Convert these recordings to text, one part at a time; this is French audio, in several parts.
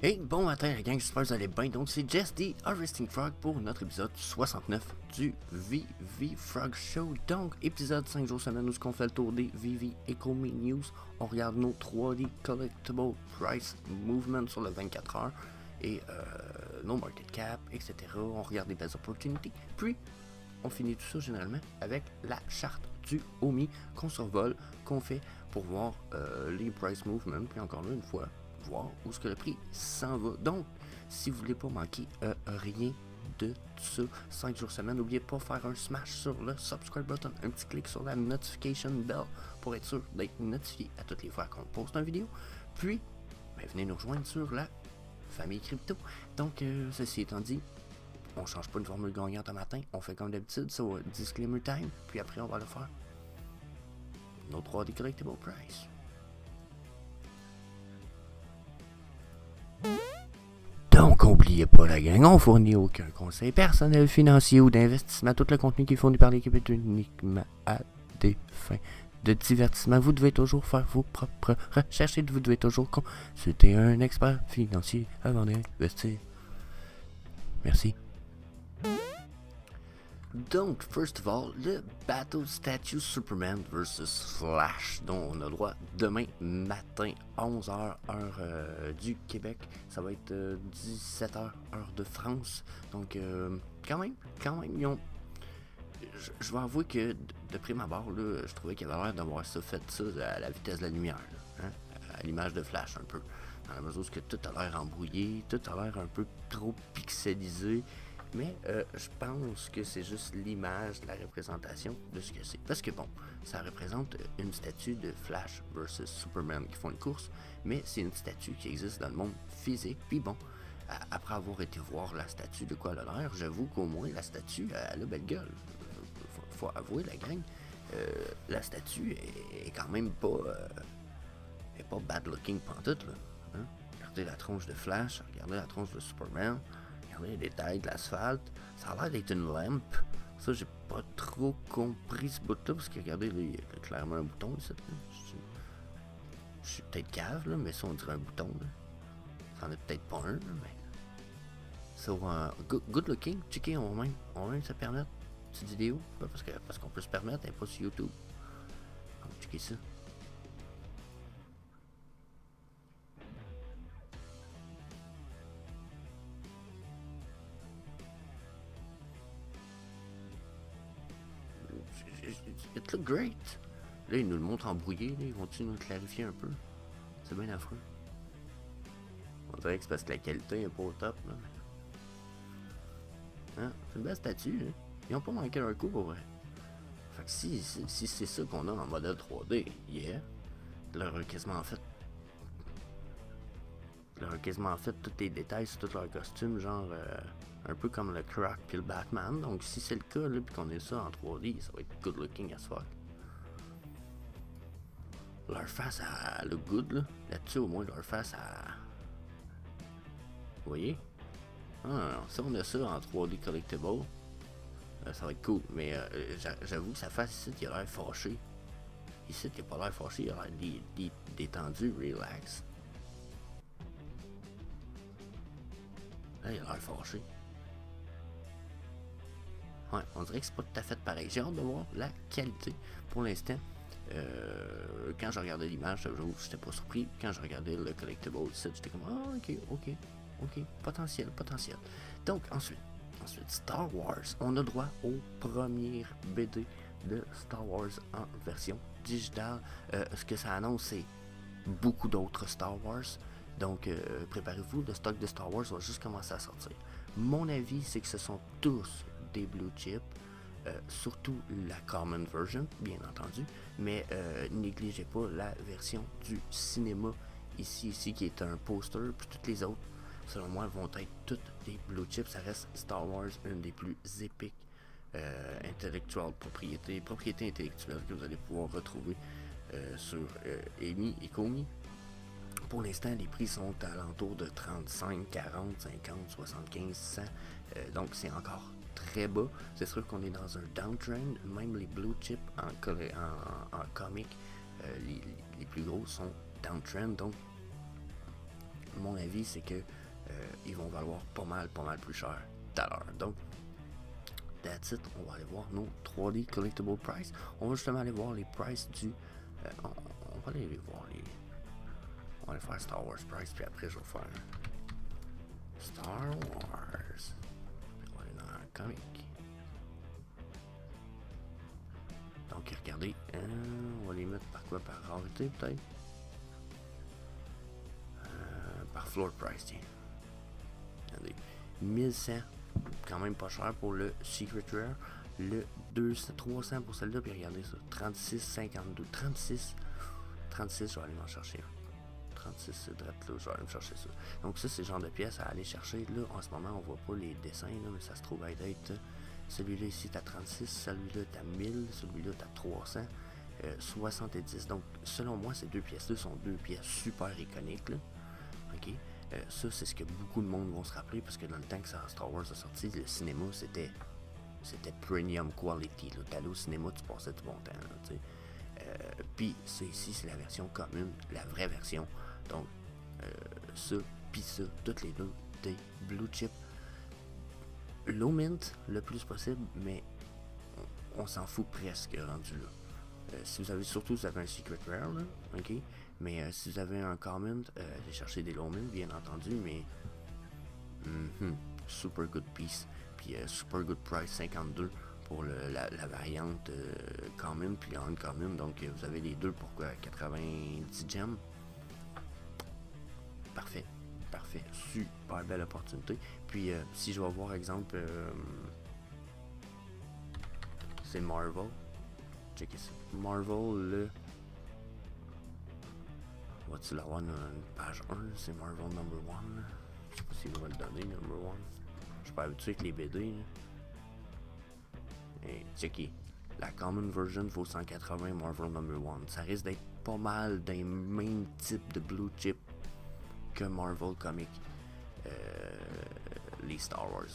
Hey, bon matin la gang, j'espère que vous allez bien. Donc c'est Jess the Harvesting Frog pour notre épisode 69 du VV Frog Show. Donc épisode 5 jours semaine où on fait le tour des VV Economy News. On regarde nos 3D Collectible Price Movement sur le 24 heures et nos market cap, etc. On regarde des belles opportunités. Puis on finit tout ça généralement avec la charte du OMI qu'on survole, qu'on fait pour voir les price movements. Puis encore là une fois, voir où est-ce que le prix s'en va. Donc, si vous voulez pas manquer rien de tout ça, 5 jours semaine, n'oubliez pas de faire un smash sur le subscribe button, un petit clic sur la notification bell pour être sûr d'être notifié à toutes les fois qu'on poste une vidéo. Puis, venez nous rejoindre sur la famille crypto. Donc, ceci étant dit, on change pas une formule gagnante un matin, on fait comme d'habitude, ça va disclaimer time, puis après on va le faire. Nos 3D Collectible Price. Donc, n'oubliez pas la gang, on fournit aucun conseil personnel, financier ou d'investissement. Tout le contenu qui est fourni par l'équipe est uniquement à des fins de divertissement. Vous devez toujours faire vos propres recherches et vous devez toujours consulter un expert financier avant d'investir. Merci. Donc, first of all, le Battle Statue Superman vs Flash, dont on a droit demain matin, 11h, heure du Québec. Ça va être 17h, heure de France. Donc, quand même, ils ont... Je vais avouer que, de prime abord, là, je trouvais qu'il avait l'air d'avoir fait ça à la vitesse de la lumière, là, hein? À l'image de Flash un peu. Dans la mesure où tout a l'air embrouillé, tout a l'air un peu trop pixelisé. Mais je pense que c'est juste l'image de la représentation de ce que c'est. Parce que bon, ça représente une statue de Flash versus Superman qui font une course, mais c'est une statue qui existe dans le monde physique. Puis bon, après avoir été voir la statue de quoi elle a l'air, j'avoue qu'au moins la statue, elle a belle gueule. Faut avouer la gang, la statue est quand même pas, est pas bad looking pantoute, là. Hein? Regardez la tronche de Flash, regardez la tronche de Superman. Regardez les détails de l'asphalte, ça a l'air d'être une lampe. Ça, j'ai pas trop compris ce bout-là, parce que regardez, il y a clairement un bouton ici. Je suis peut-être cave, là, mais ça, on dirait un bouton. Là. Ça en est peut-être pas un, là, mais. So, good looking. Checker, on va même se permettre une petite vidéo, parce qu'on peut se permettre, elle n'est pas sur YouTube. Donc, checker ça. It look great. Là, ils nous le montrent embrouillé, là, ils vont-tu nous le clarifier un peu? C'est bien affreux. On dirait que c'est parce que la qualité est pas au top, là. Hein? C'est une belle statue, hein? Ils ont pas manqué leur coup, pour vrai. Fait que si c'est ça qu'on a en modèle 3D, yeah. Ils leur ont quasiment fait tous les détails sur tous leurs costumes, genre un peu comme le Croc puis le Batman. Donc si c'est le cas, là, puis qu'on ait ça en 3D, ça va être good looking as fuck. Leur face à le good, là. Là-dessus, au moins, leur face à... Vous voyez? Ah, si on a ça en 3D collectible, ça va être cool. Mais j'avoue que sa face ici, il a l'air fâché. Ici, il a pas l'air fâché, il a l'air détendu, relax. Là, il a l'air fâché. Ouais, on dirait que c'est pas tout à fait pareil. J'ai hâte de voir la qualité. Pour l'instant, quand je regardais l'image, j'avoue, j'étais pas surpris. Quand je regardais le collectible site, j'étais comme ok, potentiel. Donc ensuite, Star Wars. On a droit au premier BD de Star Wars en version digitale. Ce que ça annonce, c'est beaucoup d'autres Star Wars. Donc préparez-vous, le stock de Star Wars va juste commencer à sortir. Mon avis, c'est que ce sont tous des blue chips. Surtout la common version, bien entendu, mais négligez pas la version du cinéma ici qui est un poster, puis toutes les autres, selon moi, vont être toutes des blue chips. Ça reste Star Wars, une des plus épiques intellectual propriété intellectuelle que vous allez pouvoir retrouver sur EMI et Komi. Pour l'instant, les prix sont à l'entour de 35, 40, 50, 75, 100, donc c'est encore très bas. C'est sûr qu'on est dans un downtrend. Même les blue chips en comic, les plus gros sont downtrend. Donc mon avis, c'est que ils vont valoir pas mal plus cher tout à l'heure. Donc, that's it. On va aller voir nos 3D Collectible Price. On va justement aller voir les prices du... on va aller voir les... On va aller faire Star Wars Price, puis après je vais faire Star Wars. On va aller dans un comic. Donc regardez, on va les mettre par quoi? Par rareté peut-être? Par floor price, tiens. Regardez, 1100, quand même pas cher pour le Secret Rare. Le 300 pour celle-là, puis regardez ça, 36,52. 36, je vais aller m'en chercher un. 36, c'est direct là, je vais aller me chercher ça. Donc ça, c'est le genre de pièces à aller chercher. Là, en ce moment, on voit pas les dessins, là, mais ça se trouve être... Celui-là ici, t'as 36, celui-là, t'as 1000, celui-là, t'as 300, 70. Donc, selon moi, ces deux pièces-là sont deux pièces super iconiques, là. OK? Ça, c'est ce que beaucoup de monde vont se rappeler, parce que dans le temps que Star Wars a sorti, le cinéma, c'était premium quality, là. T'allais au cinéma, tu passais du bon temps, là, tu sais. Puis, ça ici, c'est la version commune, la vraie version. Donc, ça, puis ça, toutes les deux, des blue chip. Low mint le plus possible, mais on s'en fout presque rendu là. Si vous avez, surtout si vous avez un Secret Rare, là, ok, mais si vous avez un Common, j'ai cherché des low mint bien entendu, mais super good piece, puis super good price 52 pour la variante Common puis Uncommon, donc vous avez les deux pour quoi, 90 gems. Parfait. Parfait, super belle opportunité. Puis si je vais voir exemple, c'est Marvel. Checkez ça. Marvel, le... Va-t-il avoir une page 1? C'est Marvel number 1. Je sais pas s'il va le donner, number 1. Je suis pas habitué avec les BD. Et checkez. La common version vaut 180, Marvel number 1. Ça risque d'être pas mal d'un même type de blue chip que Marvel Comics, les Star Wars.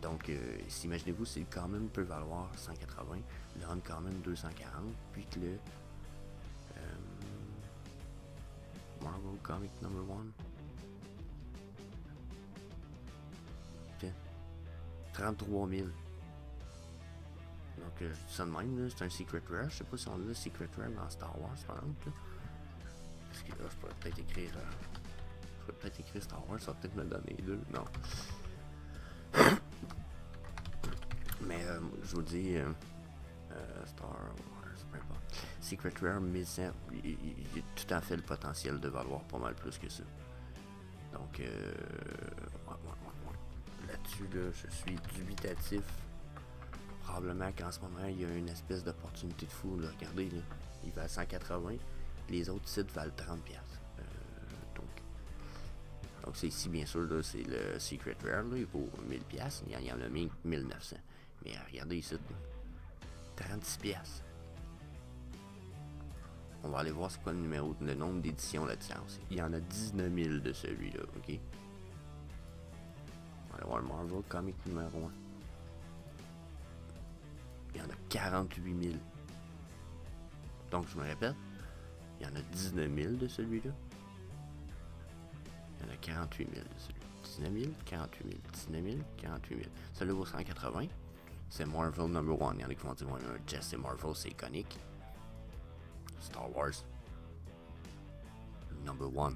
Donc, imaginez-vous, si le Common peut valoir 180, le Uncommon 240, puis que le Marvel Comic number 1, tiens, 33 000. Donc, je dis ça de même, c'est un Secret Rare. Je sais pas si on a le Secret Rare dans Star Wars, par exemple. Parce que là, je pourrais peut-être écrire... Je peux peut-être écrire Star Wars, ça va peut-être me donner deux. Non. Mais je vous dis, Star Wars, peu importe. Secret Rare 1100, il y a tout à fait le potentiel de valoir pas mal plus que ça. Donc, là-dessus, là, je suis dubitatif. Probablement qu'en ce moment, il y a une espèce d'opportunité de fou. Là. Regardez, là, il va à 180, les autres sites valent 30$. Donc c'est ici, bien sûr, là, c'est le Secret Rare, là, il vaut 1000$, il y en a mis 1900. Mais regardez ici, 36$. On va aller voir c'est quoi le nombre d'éditions là-dessus. Il y en a 19 000 de celui-là, ok? On va aller voir le Marvel Comic numéro 1. Il y en a 48 000. Donc je me répète, il y en a 19 000 de celui-là. Il y en a 48 000 de celui-là. 19 000, 48 000, 19 000, 48 000. Celui-là vaut 180. C'est Marvel number 1. Il y en a qui vont dire, ouais, Jess, c'est Marvel, c'est iconique. Star Wars. Number 1.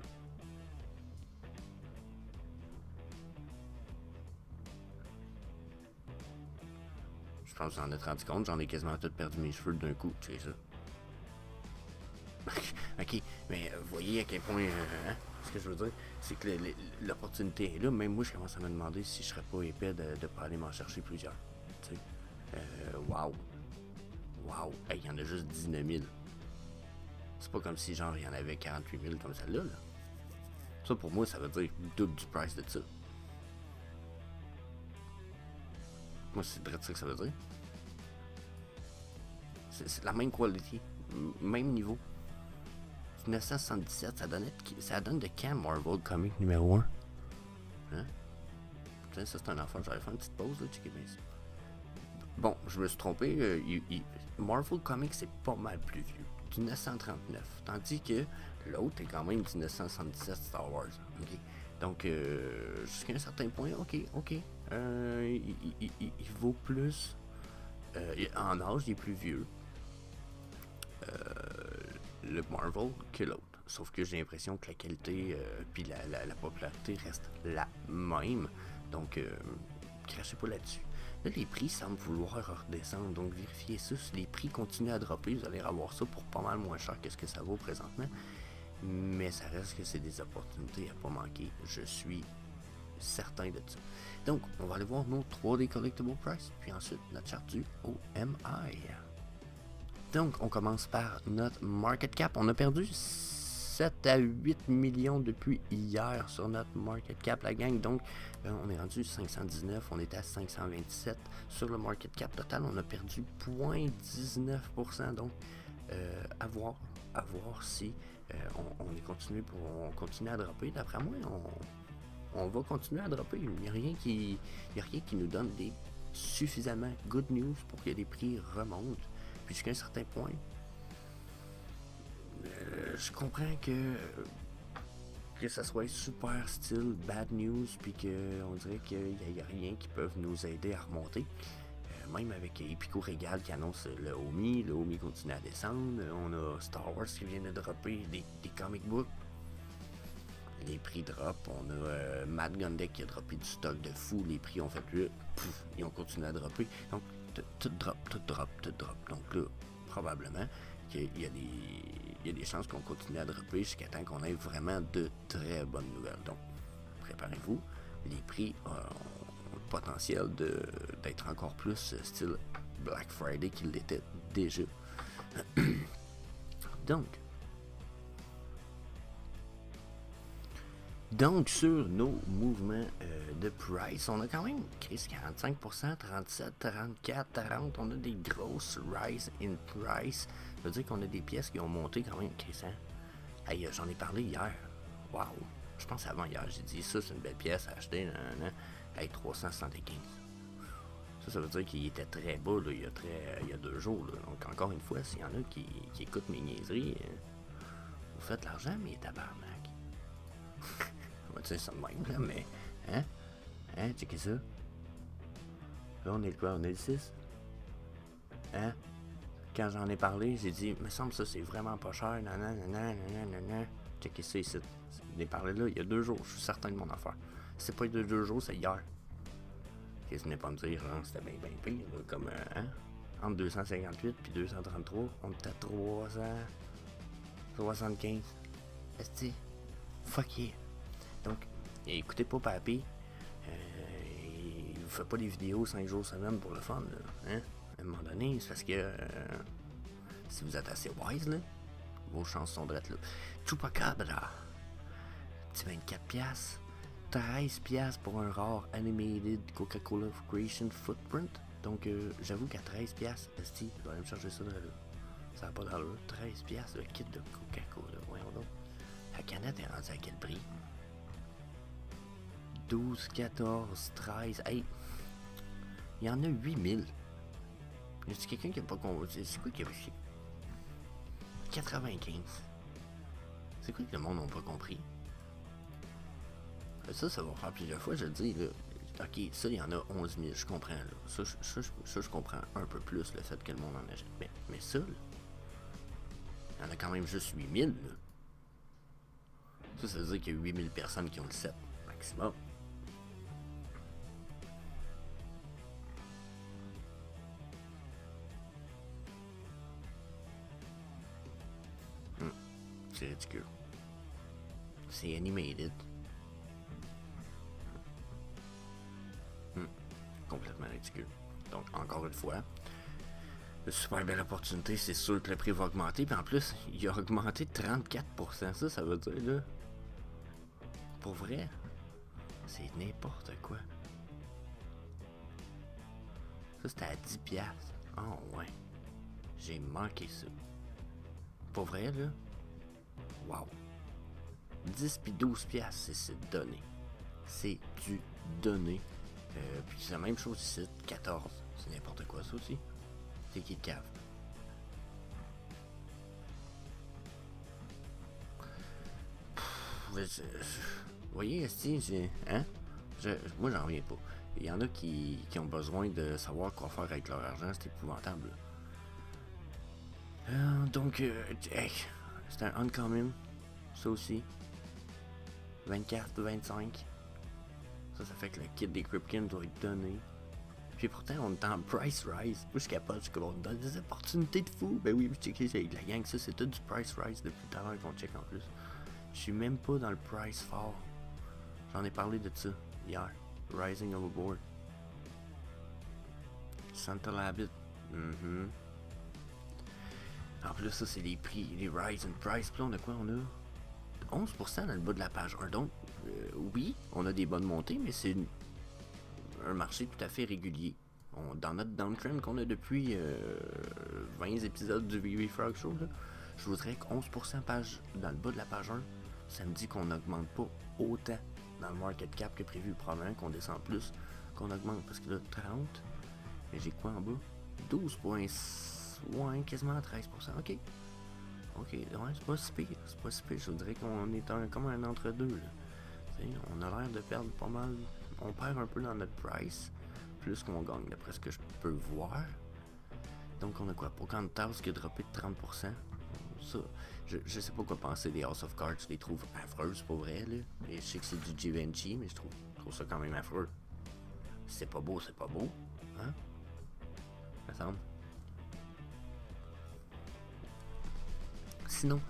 Je pense que vous en êtes rendu compte, j'en ai quasiment tout perdu mes cheveux d'un coup, tu sais ça. Ok, mais vous voyez à quel point, ce que je veux dire, c'est que l'opportunité est là. Même moi, je commence à me demander si je serais pas épais de pas aller m'en chercher plusieurs. Tu sais, wow. Wow, il y en a juste 19 000. C'est pas comme si, genre, il y en avait 48 000 comme celle-là. Là. Ça, pour moi, ça veut dire double du price de ça. Moi, c'est direct ça que ça veut dire. C'est la même quality, même niveau. 1977, ça donne de quand Marvel Comic numéro 1? Hein? Ça, c'est un enfant, j'allais faire une petite pause, là, checker bien ça. Bon, je me suis trompé, Marvel Comics, c'est pas mal plus vieux. Du 1939. Tandis que L'autre est quand même 1977 Star Wars. Okay? Donc, jusqu'à un certain point, ok. Il vaut plus. En âge, il est plus vieux. Le Marvel que l'autre. Sauf que j'ai l'impression que la qualité puis la popularité reste la même. Donc, crachez pas là-dessus. Là, les prix semblent vouloir redescendre. Donc, vérifiez ça. Si les prix continuent à dropper, vous allez avoir ça pour pas mal moins cher que ce que ça vaut présentement. Mais ça reste que c'est des opportunités à pas manquer. Je suis certain de ça. Donc, on va aller voir nos 3D Collectible Price. Puis ensuite, notre charte du OMI. Donc, on commence par notre market cap. On a perdu 7 à 8 millions depuis hier sur notre market cap, la gang. Donc, on est rendu 519, on était à 527 sur le market cap total. On a perdu 0,19%. Donc, à voir si on continue à dropper. D'après moi, on va continuer à dropper. Il n'y a rien qui nous donne des suffisamment good news pour que les prix remontent. Puis jusqu'à un certain point, je comprends que ça soit super style bad news, puis qu'on dirait qu'il n'y a rien qui peut nous aider à remonter. Même avec Epico Regal qui annonce le OMI continue à descendre. On a Star Wars qui vient de dropper des comic books. Les prix drop. On a Matt Gundeck qui a droppé du stock de fou. Les prix ont fait ils ont continué à dropper. Donc, tout drop. Donc là, probablement qu'il y a des chances qu'on continue à dropper jusqu'à temps qu'on ait vraiment de très bonnes nouvelles. Donc, préparez-vous. Les prix ont le potentiel d'être encore plus style Black Friday qu'il l'était déjà. Donc, sur nos mouvements de price, on a quand même crise 45%, 37, 34, 40. On a des grosses rise in price. Ça veut dire qu'on a des pièces qui ont monté quand même, Chris. Hey, j'en ai parlé hier. Wow! Je pense avant hier, j'ai dit ça, c'est une belle pièce à acheter. Hey, 375. Ça veut dire qu'il était très bas là, il y a 2 jours. Là. Donc, encore une fois, s'il y en a qui écoutent mes niaiseries, vous faites l'argent, mais tabarnak. On va dire ça de même, là, mais. Checkez ça. Là, on est quoi? On est le 6? Quand j'en ai parlé, j'ai dit, me semble ça, c'est vraiment pas cher. Checkez ça ici. J'en ai parlé là, il y a 2 jours. Je suis certain de mon affaire. C'est pas il y a 2 jours, c'est hier. Qu'est-ce que venez pas me dire, hein? C'était bien pire, là, comme, entre 258 puis 233, on était à 375. Est-ce que fuck yeah. Donc, écoutez pas Papy. Il vous fait pas des vidéos 5 jours semaine pour le fun. Là, hein? À un moment donné, c'est parce que si vous êtes assez wise, là, vos chances sont drettes là. Chupacabra. Petit 24$. 13$ pour un rare Animated Coca-Cola Creation Footprint. Donc, j'avoue qu'à 13$, esti, je vais aller me charger ça de là. Ça n'a pas d'allure. 13$ le kit de Coca-Cola. Voyons donc. La canette est rendue à quel prix? 12, 14, 13. Hey! Il y en a 8000. Y a-t-il quelqu'un qui n'a pas compris? C'est quoi qu'il y a ici? 95. C'est quoi que le monde n'a pas compris? Ça va faire plusieurs fois, je le dis, là. Ok, ça, il y en a 11 000, je comprends, là. Ça, je comprends un peu plus le fait que le monde en achète. Mais ça, là, il y en a quand même juste 8000, là. Ça veut dire qu'il y a 8000 personnes qui ont le set maximum. C'est ridicule. C'est animated. Complètement ridicule. Donc, encore une fois, une super belle opportunité. C'est sûr que le prix va augmenter. Puis en plus, il a augmenté de 34%. Ça veut dire, là, pour vrai, c'est n'importe quoi. Ça, c'était à 10$. Oh, ouais. J'ai manqué ça. Pour vrai, là, wow. 10 puis 12$, c'est donné. C'est du donné. Puis c'est la même chose ici, 14. C'est n'importe quoi ça aussi. C'est qui le cave? Vous voyez, si, hein? Moi, j'en reviens pas. Il y en a qui ont besoin de savoir quoi faire avec leur argent, c'est épouvantable. Donc, hey, c'est un uncommon, ça aussi. 24, 25. Ça fait que le kit des Kripken doit être donné. Puis pourtant, on est en price rise. Moi, je suis capable, on donne des opportunités de fou. Ben oui, checker la gang, ça, c'est tout du price rise depuis tout à l'heure qu'on check en plus. Je suis même pas dans le price fall. J'en ai parlé de ça hier. Rising Overboard. Santa Labbit. En plus, ça, c'est les prix, les rise and price. Puis là, on a quoi? On a 11% dans le bas de la page 1. Donc, oui, on a des bonnes montées, mais c'est un marché tout à fait régulier. Dans notre downtrend qu'on a depuis 20 épisodes du VV Frog Show, là, je voudrais que 11% page dans le bas de la page 1, ça me dit qu'on n'augmente pas autant dans le market cap que prévu. Probablement qu'on descend plus, qu'on augmente. Parce que là, 30, mais j'ai quoi en bas? 12 points, ouais, quasiment 13%. Ok, ouais, c'est pas si pire. C'est pas si pire. Je dirais qu'on est comme un entre-deux, là. On a l'air de perdre pas mal. On perd un peu dans notre price, plus qu'on gagne, d'après ce que je peux voir. Donc on a quoi? Pocahontas qui a droppé de 30%. Ça, je sais pas quoi penser des House of Cards. Je les trouve affreuses, pour vrai, là. Et je sais que c'est du Givenchy, mais je trouve ça quand même affreux. Si c'est pas beau, c'est pas beau. Hein? Ça semble. Sinon,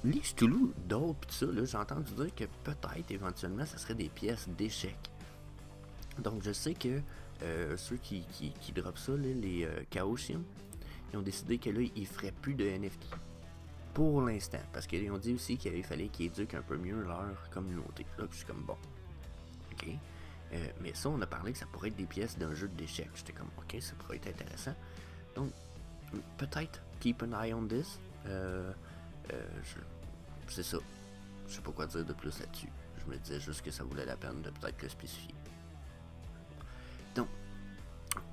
les Cthulhu, d'autres, pis ça, là, j'ai entendu dire que peut-être, éventuellement, ça serait des pièces d'échecs. Donc, je sais que ceux qui dropent ça, là, les Chaosium, ils ont décidé que là, ils feraient plus de NFT. Pour l'instant. Parce qu'ils ont dit aussi qu'il fallait qu'ils éduquent un peu mieux leur communauté. Là, je suis comme bon. Ok. Mais ça, on a parlé que ça pourrait être des pièces d'un jeu d'échecs. J'étais comme, ok, ça pourrait être intéressant. Donc, peut-être, keep an eye on this. C'est ça. Je sais pas quoi dire de plus là-dessus. Je me disais juste que ça valait la peine de peut-être le spécifier. Donc,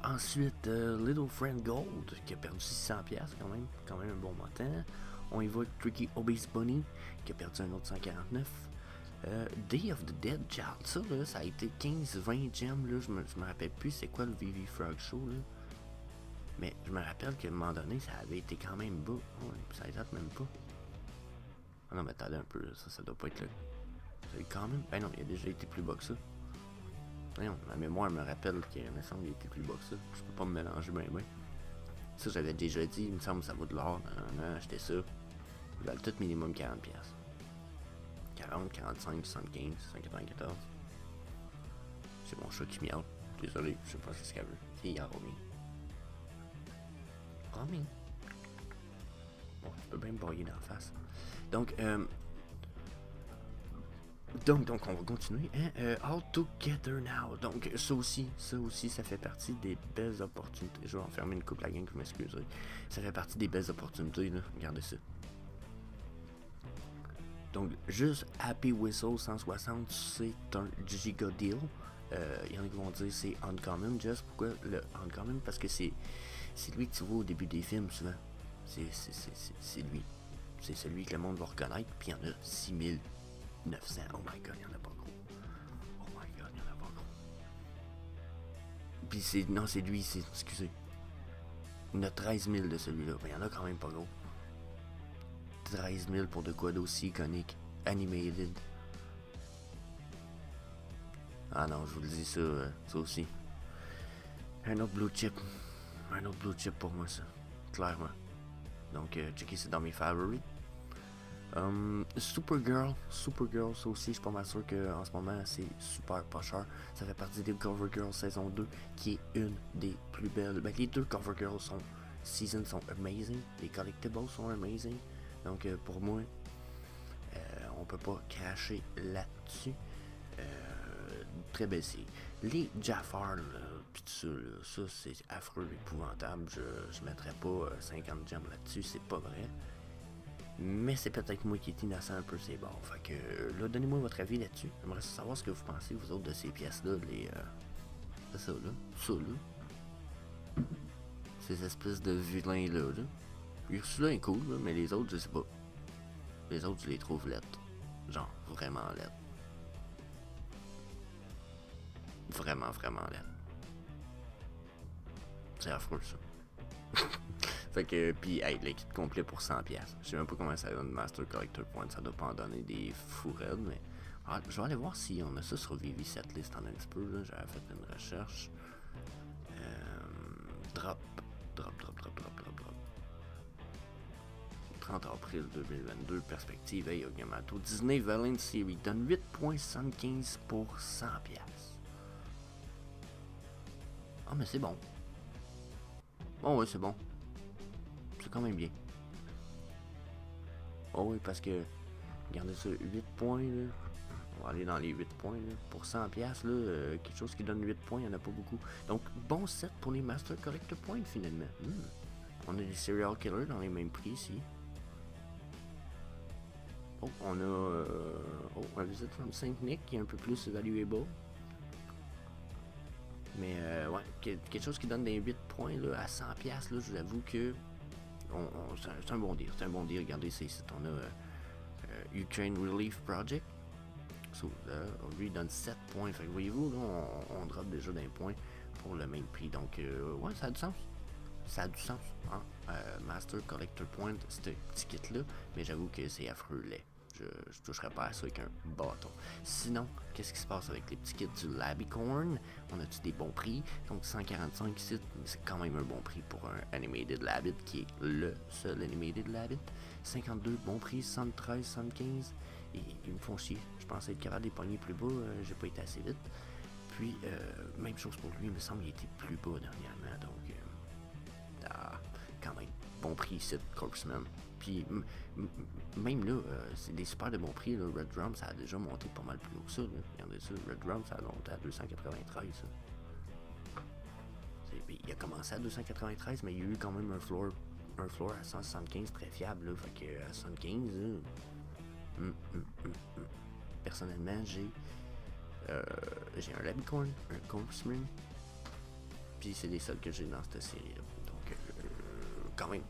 ensuite, Little Friend Gold, qui a perdu 600$ quand même un bon montant. On y va avec Tricky Obese Bunny, qui a perdu un autre 149. Day of the Dead Child, ça, là, ça a été 15-20 gems, là, je me rappelle plus c'est quoi le VV Frog Show, là. Mais je me rappelle qu'à un moment donné, ça avait été quand même bas. Ouais, ça date même pas. Ah non, mais attendez un peu, là, ça doit pas être là. Ça a quand même. Ben non, il a déjà été plus bas que ça. Non, ma mémoire me rappelle qu'il me semble qu'il était plus bas que ça. Je peux pas me mélanger bien. Ça, j'avais déjà dit, il me semble que ça vaut de l'or. Non, acheter ça. Il valent tout minimum 40$. 40, 45, 75, 194. C'est mon chat qui miaule. Désolé, je sais pas ce qu'elle veut. C'est Romy. Romy. Bon, tu peux bien me broyer dans la face. Donc, on va continuer. Hein? All Together Now. Donc, ça aussi, ça fait partie des belles opportunités. Je vais enfermer une couple la gang, je m'excuserai. Ça fait partie des belles opportunités, là. Regardez ça. Donc, juste Happy Whistle 160, c'est un giga deal. Il y en a qui vont dire c'est Uncommon. Just pourquoi le Uncommon? Parce que c'est lui que tu vois au début des films souvent. C'est lui. C'est celui que le monde va reconnaître. Puis il y en a 6900. Oh my god, il y en a pas gros. Oh my god, il y en a pas gros. Puis c'est lui, excusez. Il y en a 13 000 de celui-là. Mais il y en a quand même pas gros. 13 000 pour de quoi d'aussi iconique. Animated. Ah non, je vous le dis ça aussi. Un autre blue chip. Un autre blue chip pour moi, ça. Clairement. Donc, checker c'est dans mes favoris. Supergirl, ça aussi, je suis pas mal sûr qu'en ce moment, c'est super pas cher. Ça fait partie des CoverGirl saison 2, qui est une des plus belles. Ben, les deux CoverGirl seasons sont amazing. Les collectibles sont amazing. Donc, pour moi, on peut pas cracher là-dessus. Très belle série. Les Jafar, pis tout ça, ça c'est affreux, épouvantable. Je mettrais pas 50 gems là-dessus, c'est pas vrai. Mais c'est peut-être moi qui est innocent un peu ces bords. Fait que là, donnez-moi votre avis là-dessus. J'aimerais savoir ce que vous pensez, vous autres, de ces pièces-là. C'est ça là. Ces espèces de vilains-là. Celui-là est cool, là, mais les autres, je sais pas. Les autres, je les trouve lettres. Genre, vraiment laide. Vraiment, vraiment laide. C'est affreux, ça. Fait que, pis, hey, le kit complet pour 100$. Je sais même pas comment ça donne Master Collector Point. Ça doit pas en donner des fous raides, mais. Ah, je vais aller voir si on a ça sur VV Setlist en un petit peu, là. J'avais fait une recherche. Drop. 30 avril 2022, perspective, hey, Yamato. Disney Valiant Series donne 8.75 pour 100$. Ah, mais c'est bon. Oh, ouais, c'est bon. C'est quand même bien. Oh, oui, parce que, regardez ça, 8 points, là. On va aller dans les 8 points, là. Pour 100$, là, quelque chose qui donne 8 points, il n'y en a pas beaucoup. Donc, bon set pour les Master Collector Points, finalement. On a des Serial Killers dans les mêmes prix, ici. Oh, on a un Visit from Saint Nick qui est un peu plus valuable. Mais ouais, quelque chose qui donne des 8 points là, à 100$, là, je vous avoue que c'est un bon deal. C'est un bon deal. Regardez, on a Ukraine Relief Project. So, lui, il donne 7 points. Fait que voyez-vous, là, on drop déjà d'un point pour le même prix. Donc, ouais, ça a du sens. Ça a du sens. Hein? Master Collector Point, ce petit kit-là. Mais j'avoue que c'est affreux laid. Je toucherais pas à ça avec un bâton. Sinon, qu'est-ce qui se passe avec les petits kits du Labicorn? On a-tu des bons prix? Donc 145 ici, c'est quand même un bon prix pour un Animated Labbit qui est le seul Animated Labbit. 52 bon prix, 73, 75. Et ils me font chier. Je pensais être capable des poignées plus bas, j'ai pas été assez vite. Puis, même chose pour lui, il me semble qu'il était plus bas dernièrement. Donc, quand même, bon prix ici, Corpseman. Puis même là, c'est des super de bon prix. Là. Red Drum, ça a déjà monté pas mal plus haut que ça. Là. Regardez ça, Red Drum, ça a monté à 293. Il a commencé à 293, mais il y a eu quand même un floor à 175 très fiable. Là. Fait que à 115, personnellement, j'ai un Labicorn, un Corpseman. Puis c'est des seuls que j'ai dans cette série-là. Donc, quand même.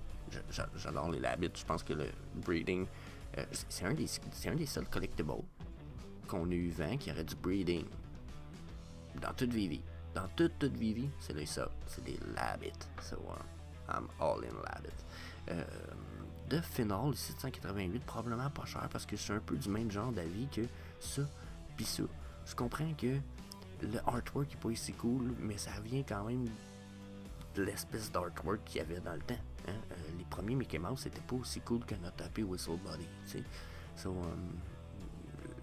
J'adore les Labbits. Je pense que le breeding, c'est un des seuls collectibles qu'on a eu vent qui aurait du breeding. Dans toute Vivi. Dans toute Vivi, c'est les seuls. C'est des Labbits. So, I'm all in Labbit. De Phenol, 788, probablement pas cher parce que je suis un peu du même genre d'avis que ça pis ça. Je comprends que le artwork est pas aussi cool, mais ça vient quand même de l'espèce d'artwork qu'il y avait dans le temps. Hein? Les premiers Mickey Mouse c'était pas aussi cool que notre tapé Whistle Body. So,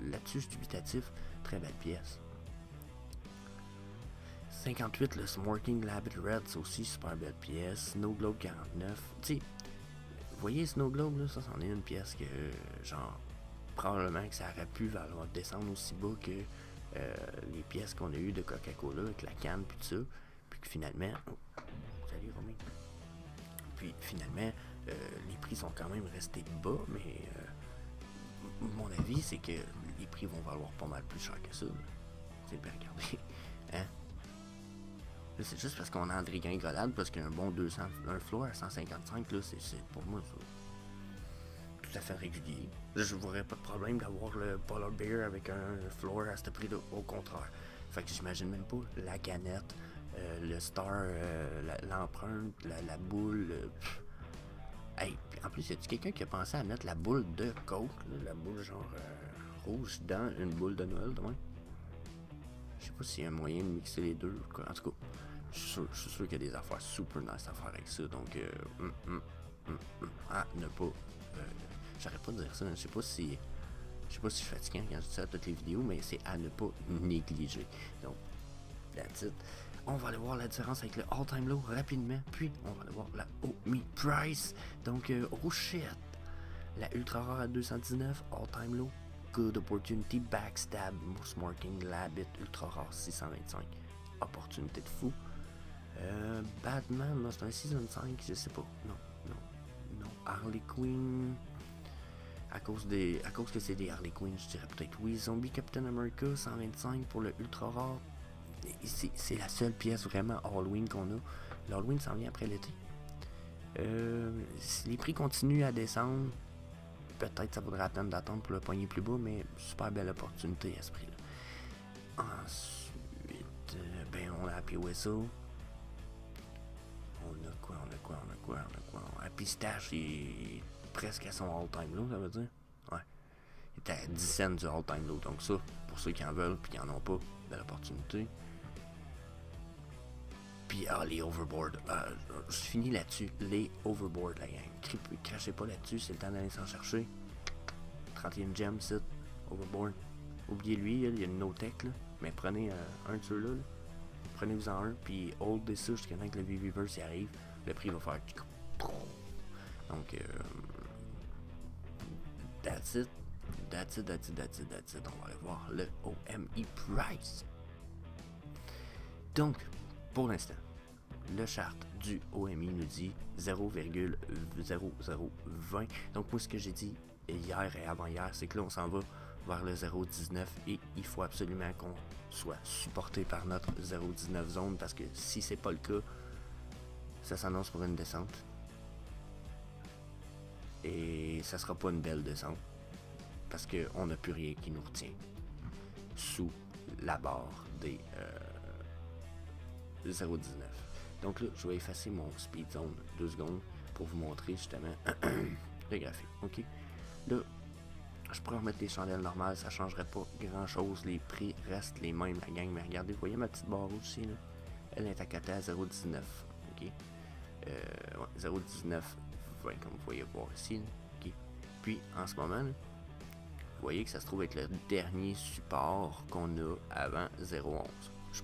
là-dessus, je suis dubitatif. Très belle pièce. 58, le Smoking Labbit Red, c'est aussi super belle pièce. Snow Globe 49. Tu sais, vous voyez Snow Globe, là, ça c'en est une pièce que, genre, probablement que ça aurait pu valoir descendre aussi bas que les pièces qu'on a eues de Coca-Cola avec la canne puis tout ça. Puis que finalement, salut Romain. Puis finalement, les prix sont quand même restés bas, mais mon avis, c'est que les prix vont valoir pas mal plus cher que ça. C'est bien regardé. Hein? C'est juste parce qu'on a André Gringolade, parce qu'un bon 200, un floor à 155, là, c'est pour moi ça, tout à fait régulier. Je n'aurais pas de problème d'avoir le Polar Bear avec un floor à ce prix-là, au contraire. Fait que j'imagine même pas la canette, le star, l'empreinte, la boule. Hey, en plus, y a-tu quelqu'un qui a pensé à mettre la boule de Coke, là, la boule genre rouge dans une boule de Noël, de même? Je sais pas s'il y a un moyen de mixer les deux. En tout cas, je suis sûr qu'il y a des affaires super nice à faire avec ça. Donc, ne pas. J'arrête pas de dire ça. Je sais pas si je suis fatiguant quand je dis ça à toutes les vidéos, mais c'est à ne pas négliger. Donc, that's it. On va aller voir la différence avec le all-time low rapidement. Puis, on va aller voir la OMI Price. Donc, oh shit. La ultra rare à 219, all-time low. Good Opportunity, Backstab, Smoking Labbit, ultra rare 625. Opportunité de fou. Batman, là, c'est un Season 5, je sais pas. Non. Harley Quinn. À cause que c'est des Harley Quinn, je dirais peut-être oui. Zombie Captain America, 125 pour le ultra rare. C'est la seule pièce vraiment Halloween qu'on a. L'Halloween s'en vient après l'été. Si les prix continuent à descendre, peut-être ça vaudrait la peine d'attendre pour le poignet plus bas, mais super belle opportunité à ce prix-là. Ensuite, ben on a Happy Whistle. On a quoi? Happy Stash est presque à son all-time low, ça veut dire? Ouais. Il était à 10 cents du all-time low. Donc ça, pour ceux qui en veulent et qui en ont pas, belle opportunité. Puis les overboard. Je finis là-dessus. Les overboard, la gang. Crachez pas là-dessus, c'est le temps d'aller s'en chercher. 31 gems, c'est overboard. Oubliez-lui, il y a une no-tech, là. Mais prenez un de ceux-là. Là. Prenez-vous-en un, puis holdez ça jusqu'à temps que le V-Reverse y arrive. Le prix va faire. Donc, that's it. On va aller voir le OME Price. Donc, pour l'instant, le chart du OMI nous dit 0,0020. Donc, moi, ce que j'ai dit hier et avant-hier, c'est que là, on s'en va vers le 0,19 et il faut absolument qu'on soit supporté par notre 0,19 zone parce que si c'est pas le cas, ça s'annonce pour une descente. Et ça sera pas une belle descente parce qu'on n'a plus rien qui nous retient sous la barre des 0,19. Donc là, je vais effacer mon speed zone 2 secondes pour vous montrer justement le graphique. Ok. Là, je pourrais remettre les chandelles normales, ça changerait pas grand chose. Les prix restent les mêmes, la gang. Mais regardez, vous voyez ma petite barre rouge ici, là? Elle est accotée à 0,19. Ok. 0,19 20, comme vous voyez voir ici. Là. Okay. Puis en ce moment, là, vous voyez que ça se trouve être le dernier support qu'on a avant 0,11. Je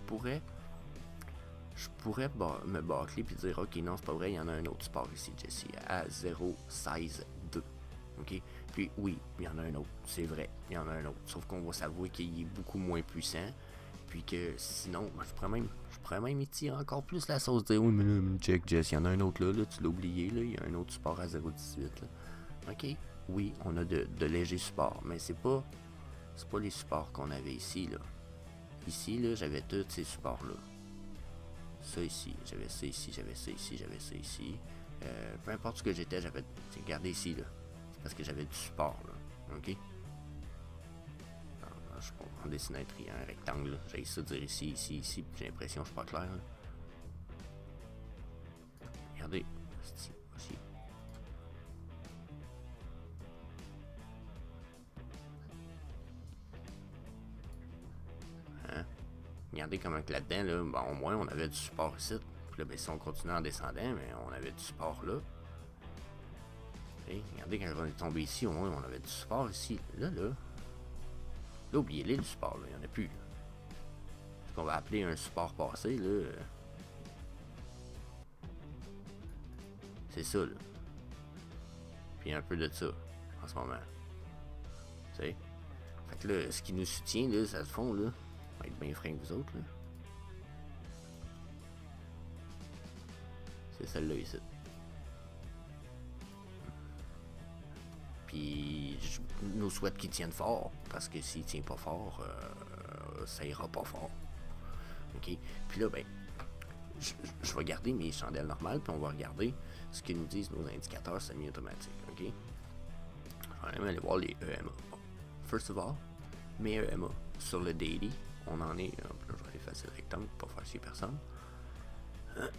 pourrais me bâcler et dire ok, non, c'est pas vrai, il y en a un autre support ici, Jesse, à 0,16 2. Ok, puis oui, il y en a un autre, c'est vrai, il y en a un autre. Sauf qu'on va s'avouer qu'il est beaucoup moins puissant. Puis que sinon, je pourrais même y tirer encore plus la sauce. Dire oui, mais là, check, Jess, il y en a un autre là, tu l'as oublié, là, il y a un autre support à 0,18. Ok, oui, on a de légers supports, mais c'est pas les supports qu'on avait ici, là. Ici, là, j'avais tous ces supports-là. Ça ici, j'avais ça ici, j'avais ça ici, j'avais ça ici. Peu importe ce que j'étais, j'avais. Regardez ici, là. C'est parce que j'avais du support, là. Ok? Je peux en dessiner un rectangle, là. J'ai ça dire ici, ici, ici, j'ai l'impression que je suis pas clair, là. Regardez, ici, aussi. Hein? Regardez comment que là-dedans, là, bon, au moins on avait du support ici. Puis là, ben, si on continue en descendant, mais on avait du support là. Et regardez quand on est tombé ici, au moins on avait du support ici. Là, oubliez-les, le support, là, il n'y en a plus. Ce qu'on va appeler un support passé, là. C'est ça, là. Puis un peu de ça, en ce moment. Tu sais? Fait que là, ce qui nous soutient, là, ça se fond, là, va être bien frais que vous autres, là. C'est celle-là ici. Puis, je nous souhaite qu'il tienne fort, parce que s'il tient pas fort, ça ira pas fort. Ok? Puis là, ben, je vais garder mes chandelles normales, puis on va regarder ce que nous disent nos indicateurs semi-automatiques. Ok? Je vais même aller voir les EMA. Bon. First of all, mes EMA sur le daily, on en est. Là, je vais aller effacer le rectangle pour pas faire chier personne.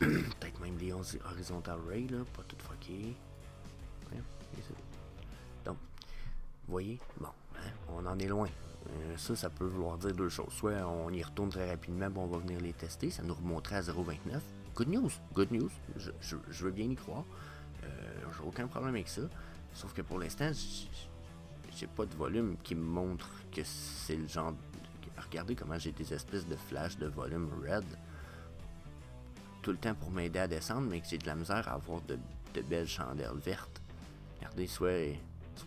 Peut-être même les horizontal ray, là, pas tout fucké. Ouais, donc, vous voyez, bon, hein, on en est loin. Ça peut vouloir dire deux choses. Soit on y retourne très rapidement, bon, on va venir les tester, ça nous remonterait à 0,29. Good news, je veux bien y croire. J'ai aucun problème avec ça. Sauf que pour l'instant, j'ai pas de volume qui me montre que c'est le genre. Regardez comment j'ai des espèces de flashs de volume red tout le temps pour m'aider à descendre, mais que j'ai de la misère à avoir de belles chandelles vertes. Regardez, soit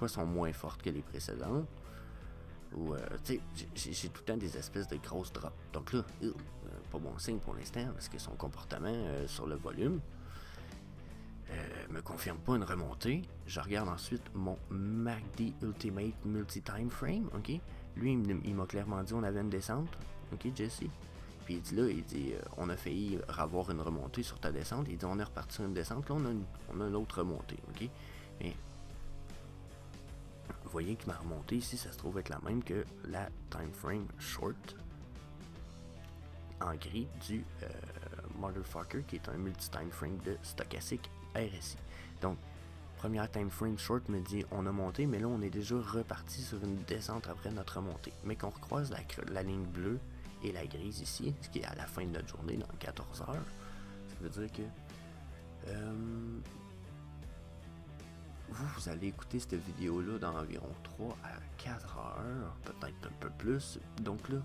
sont moins fortes que les précédentes, ou tu sais, j'ai tout le temps des espèces de grosses drops. Donc là, pas bon signe pour l'instant, parce que son comportement sur le volume me confirme pas une remontée. Je regarde ensuite mon MACD Ultimate Multi-Time Frame, ok? Lui, il m'a clairement dit on avait une descente, ok, Jesse? Puis il dit là, on a failli avoir une remontée sur ta descente. Il dit on est reparti sur une descente, là on a une autre remontée, ok? Mais voyez que ma remontée ici, ça se trouve être la même que la time frame short en gris du Motherfucker, qui est un multi-time frame de stochastique RSI. Donc, première time frame short me dit on a monté, mais là on est déjà reparti sur une descente après notre remontée. Mais qu'on recroise la ligne bleue et la grise ici, ce qui est à la fin de notre journée dans 14 heures, ça veut dire que vous allez écouter cette vidéo-là dans environ 3 à 4 heures, peut-être un peu plus. Donc là,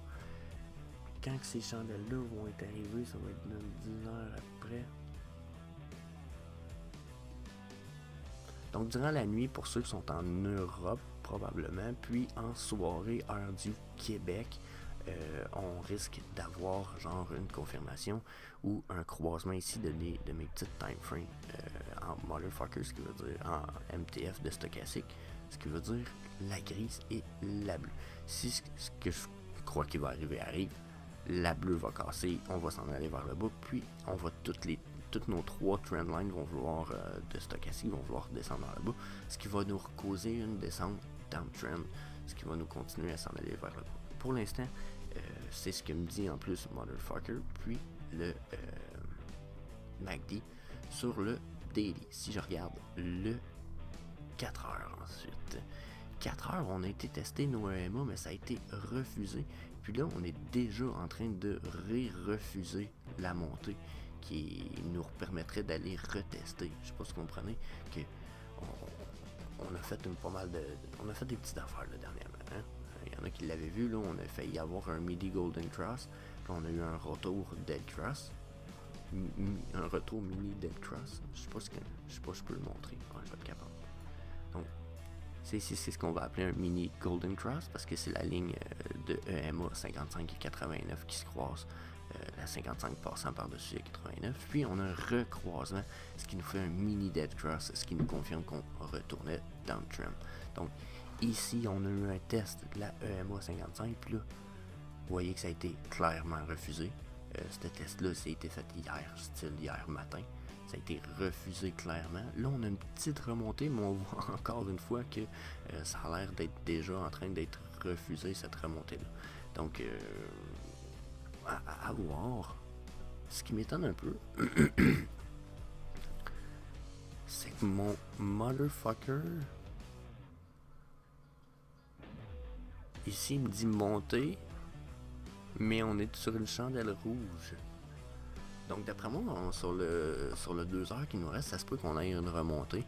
quand ces chandelles-là vont être arrivées, ça va être dans 10 heures après. Donc durant la nuit, pour ceux qui sont en Europe, probablement, puis en soirée, heure du Québec, on risque d'avoir genre une confirmation ou un croisement ici de mes petites time frames en Motherfucker, ce qui veut dire en MTF de stochastique, ce qui veut dire la grise et la bleue. Si ce que je crois qu'il va arriver arrive, la bleue va casser, on va s'en aller vers le bas, puis on va toutes nos 3 trendlines vont vouloir de stochastique vont vouloir descendre vers le bas, ce qui va nous causer une descente downtrend, ce qui va nous continuer à s'en aller vers le bas. Pour l'instant, c'est ce que me dit en plus Motherfucker, puis le MACD sur le daily. Si je regarde le 4 heures ensuite, 4 heures, on a été testé nos EMA, mais ça a été refusé. Puis là, on est déjà en train de refuser la montée qui nous permettrait d'aller retester. Je sais pas si vous comprenez que on a fait on a fait des petites affaires là, dernièrement. Hein? Il y en a qui l'avaient vu, là, on a failli avoir un midi Golden Cross, puis on a eu un retour Dead Cross. Un retour mini Dead Cross. Je sais pas si je peux le montrer. Ouais, je vais être capable. Donc, c'est ce qu'on va appeler un mini Golden Cross parce que c'est la ligne de EMA 55 et 89 qui se croisent. La 55 passant par-dessus la 89. Puis on a un recroisement, ce qui nous fait un mini Dead Cross, ce qui nous confirme qu'on retournait dans le trend. Donc, ici, on a eu un test de la EMA 55. Puis là, vous voyez que ça a été clairement refusé. Ce test-là, ça a été fait hier, style hier matin. Ça a été refusé clairement. Là, on a une petite remontée, mais on voit encore une fois que ça a l'air d'être déjà en train d'être refusé, cette remontée-là. Donc, à voir. Ce qui m'étonne un peu, c'est que mon Motherfucker, ici, il me dit monter, mais on est sur une chandelle rouge. Donc d'après moi, sur le 2 heures qui nous reste, ça se peut qu'on aille une remontée,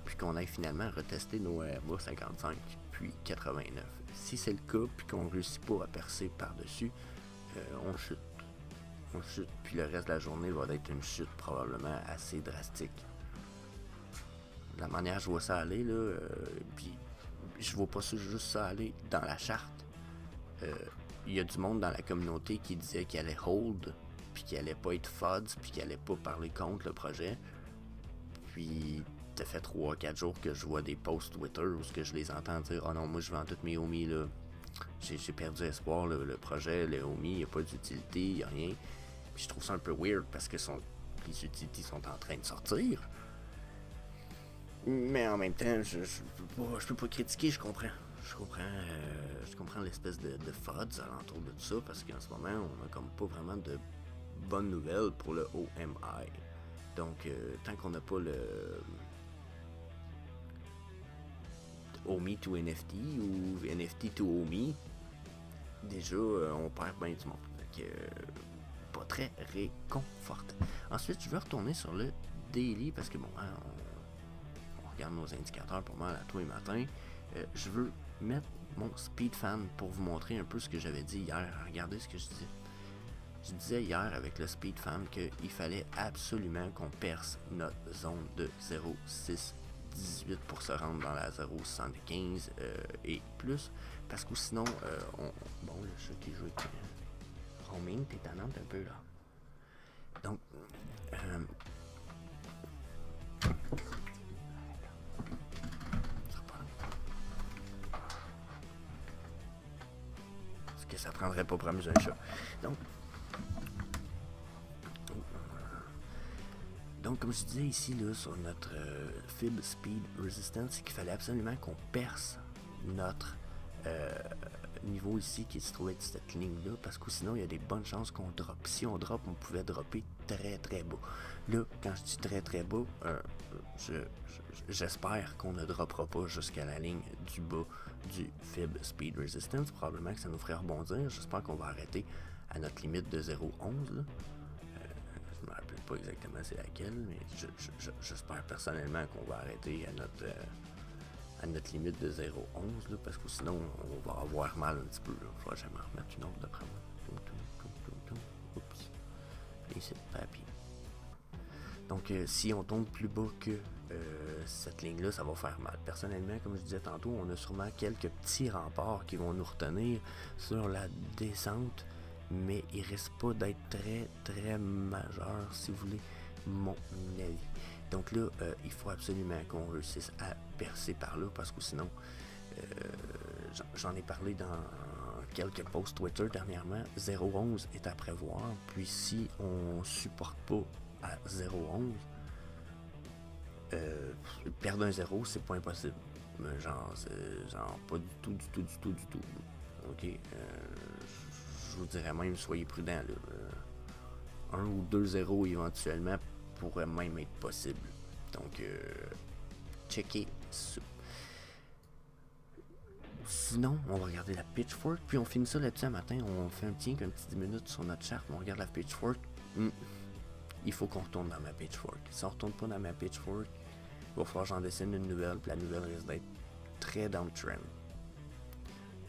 puis qu'on aille finalement retester nos MA 55, puis 89. Si c'est le cas, puis qu'on ne réussit pas à percer par-dessus, on chute. On chute, puis le reste de la journée va être une chute probablement assez drastique. La manière dont je vois ça aller, là, puis je vois pas juste ça aller dans la charte. Il y a du monde dans la communauté qui disait qu'il allait hold, puis qu'il allait pas être FUDs, puis qu'il allait pas parler contre le projet. Puis ça fait 3-4 jours que je vois des posts Twitter où ce que je les entends dire « Oh non, moi je vends toutes mes Omi, là. J'ai perdu espoir, là, le projet, le Omi, il n'y a pas d'utilité, il n'y a rien. » Puis je trouve ça un peu weird parce que les utilités sont en train de sortir. Mais en même temps, je peux pas critiquer, je comprends. Je comprends l'espèce de FUDs alentour de tout ça parce qu'en ce moment, on a comme pas vraiment de bonnes nouvelles pour le OMI. Donc, tant qu'on n'a pas le OMI to NFT ou NFT to OMI, déjà, on perd bien du monde. Donc, pas très réconfortant. Ensuite, je vais retourner sur le daily parce que bon, hein, on regarde nos indicateurs pour moi à tous les matins. Je veux mettre mon speed fan pour vous montrer un peu ce que j'avais dit hier. Regardez ce que je disais. Je disais hier avec le speed fan qu'il fallait absolument qu'on perce notre zone de 0,618 pour se rendre dans la 0,75 et plus. Parce que sinon, bon, le chat qui joue avec Roaming, t'es tannante un peu là. Donc, ce que ça prendrait pas pour amuser un chat. Donc, comme je disais ici, là, sur notre Fib Speed Resistance, c'est qu'il fallait absolument qu'on perce notre niveau ici qui se trouvait de cette ligne-là, parce que sinon il y a des bonnes chances qu'on drop. Si on drop, on pouvait dropper très très bas. Là, quand je dis très très bas, j'espère qu'on ne droppera pas jusqu'à la ligne du bas du Fib Speed Resistance. Probablement que ça nous ferait rebondir. J'espère qu'on va arrêter à notre limite de 0,11. Je ne me rappelle pas exactement c'est laquelle, mais j'espère personnellement qu'on va arrêter à notre limite de 0,11, parce que sinon on va avoir mal un petit peu. Il faudra jamais remettre une autre d'après moi. Oups. Et c'est papier. Donc si on tombe plus bas que cette ligne-là, ça va faire mal. Personnellement, comme je disais tantôt, on a sûrement quelques petits remparts qui vont nous retenir sur la descente, mais il risque pas d'être très très majeur, si vous voulez mon avis. Donc là, il faut absolument qu'on réussisse à percer par là, parce que sinon, j'en ai parlé dans quelques posts Twitter dernièrement, 0,11 est à prévoir, puis si on supporte pas à 0,11, perdre un 0, c'est pas impossible. Mais genre pas du tout. Ok, je vous dirais même, soyez prudents là. 1 ou 2 0 éventuellement pourrait même être possible. Donc, checkez ça. Sinon, on va regarder la Pitchfork, puis on finit ça là-dessus un matin. On fait un petit 10 minutes sur notre charte, on regarde la Pitchfork. Il faut qu'on retourne dans ma Pitchfork. Si on retourne pas dans ma Pitchfork, il va falloir que j'en dessine une nouvelle, puis la nouvelle risque d'être très downtrend.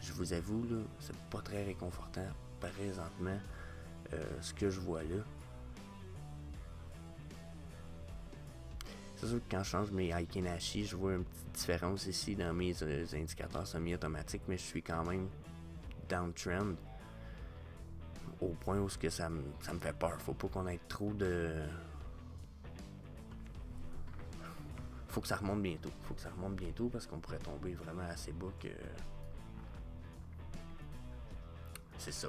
Je vous avoue, là, c'est pas très réconfortant présentement ce que je vois là. C'est sûr que quand je change mes Heikin Ashi, je vois une petite différence ici dans mes indicateurs semi-automatiques, mais je suis quand même downtrend au point où ça me fait peur. Faut pas qu'on ait trop de... Faut que ça remonte bientôt. Parce qu'on pourrait tomber vraiment assez bas que... C'est ça.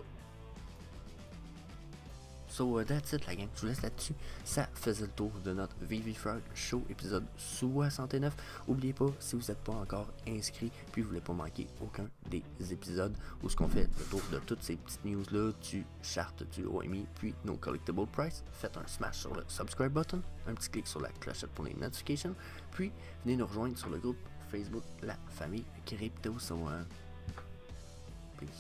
So that's it la gang, je vous laisse là-dessus. Ça faisait le tour de notre VV-Frog Show épisode 69. N'oubliez pas, si vous n'êtes pas encore inscrit, puis vous voulez pas manquer aucun des épisodes où ce qu'on fait le tour de toutes ces petites news là, du chart du OMI, puis nos collectible price, faites un smash sur le subscribe button, un petit clic sur la clochette pour les notifications, puis venez nous rejoindre sur le groupe Facebook La Famille Crypto. So, peace.